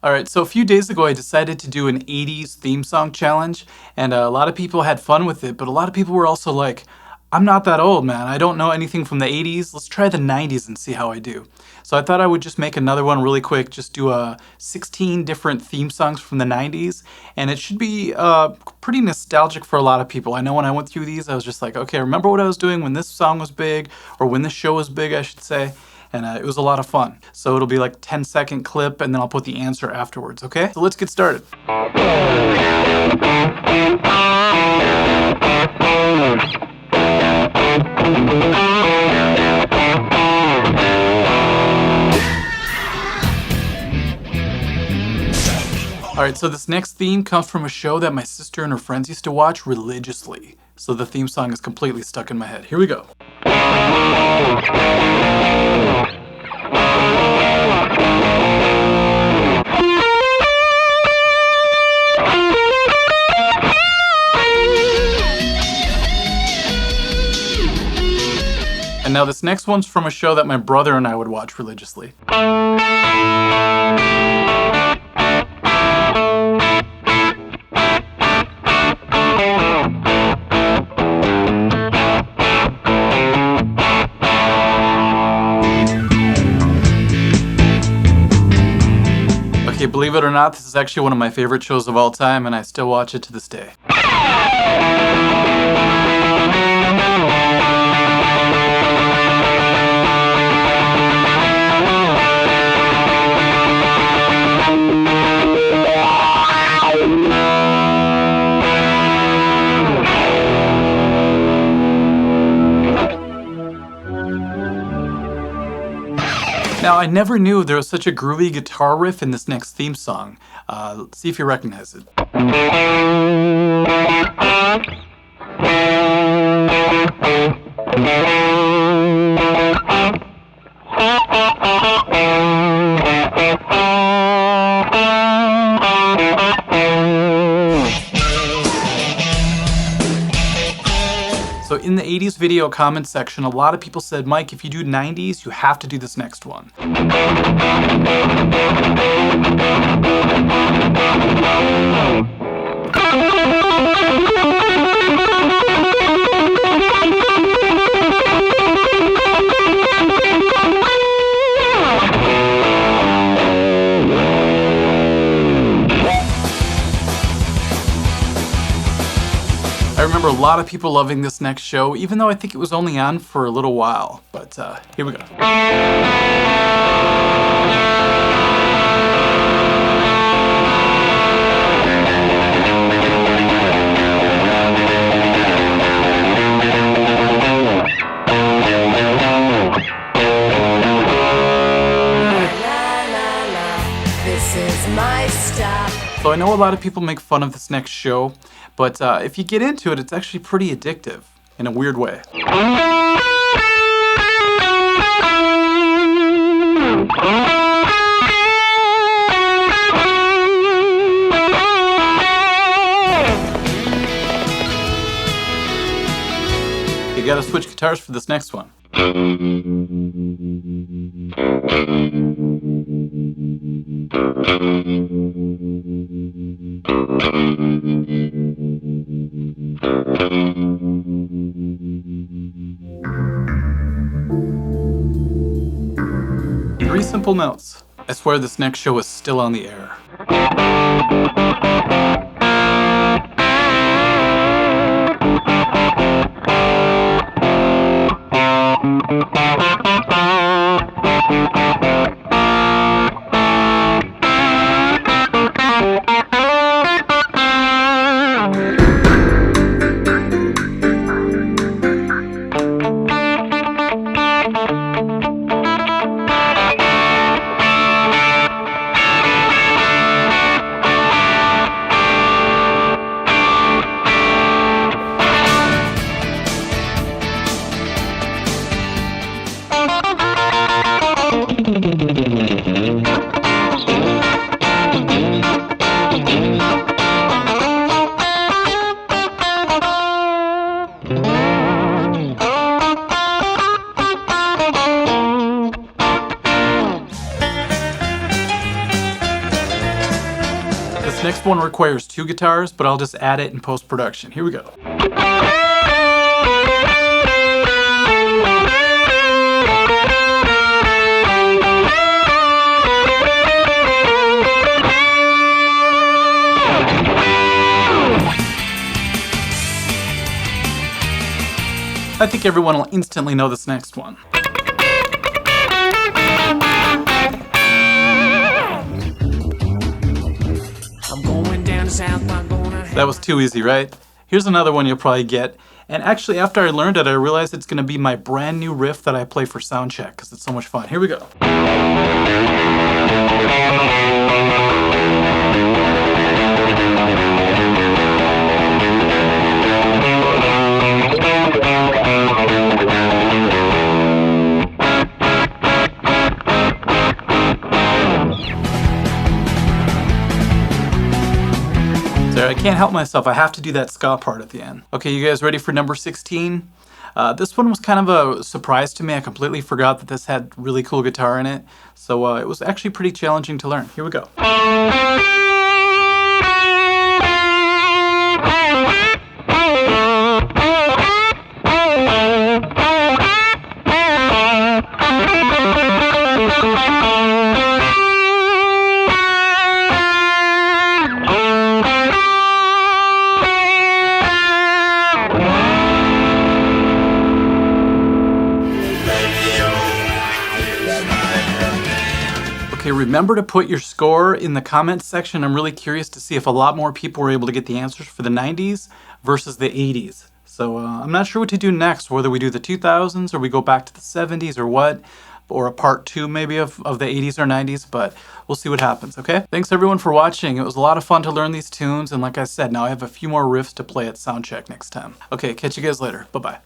Alright, so a few days ago I decided to do an 80s theme song challenge, and a lot of people had fun with it, but a lot of people were also like, I'm not that old, man. I don't know anything from the 80s. Let's try the 90s and see how I do. So I thought I would just make another one really quick, just do 16 different theme songs from the 90s, and it should be pretty nostalgic for a lot of people. I know when I went through these, I was just like, okay, remember what I was doing when this song was big, or when this show was big, I should say. And it was a lot of fun. So it'll be like 10-second clip, and then I'll put the answer afterwards, okay? So let's get started. Alright, so this next theme comes from a show that my sister and her friends used to watch religiously. So the theme song is completely stuck in my head. Here we go. And now this next one's from a show that my brother and I would watch religiously. Okay, believe it or not, this is actually one of my favorite shows of all time, and I still watch it to this day. Now, I never knew there was such a groovy guitar riff in this next theme song. Let's see if you recognize it. So in the 80s video comment section, a lot of people said, Mike, if you do 90s, you have to do this next one. I remember a lot of people loving this next show, even though I think it was only on for a little while. But here we go. This is my stop. So I know a lot of people make fun of this next show, but if you get into it, it's actually pretty addictive in a weird way. You gotta switch guitars for this next one. Three simple notes. I swear this next show is still on the air. This next one requires 2 guitars, but I'll just add it in post-production. Here we go. I think everyone will instantly know this next one. I'm going down to South Park, That was too easy, right? Here's another one you'll probably get. And actually, after I learned it, I realized it's gonna be my brand new riff that I play for soundcheck, because it's so much fun. Here we go. I can't help myself, I have to do that ska part at the end. Okay, you guys ready for number 16? This one was kind of a surprise to me. I completely forgot that this had really cool guitar in it. So it was actually pretty challenging to learn. Here we go. Okay, remember to put your score in the comments section. I'm really curious to see if a lot more people were able to get the answers for the 90s versus the 80s. So I'm not sure what to do next, whether we do the 2000s or we go back to the 70s or what, or a part 2 maybe of the 80s or 90s, but we'll see what happens, okay? Thanks everyone for watching. It was a lot of fun to learn these tunes, and like I said, now I have a few more riffs to play at soundcheck next time. Okay, catch you guys later. Bye-bye.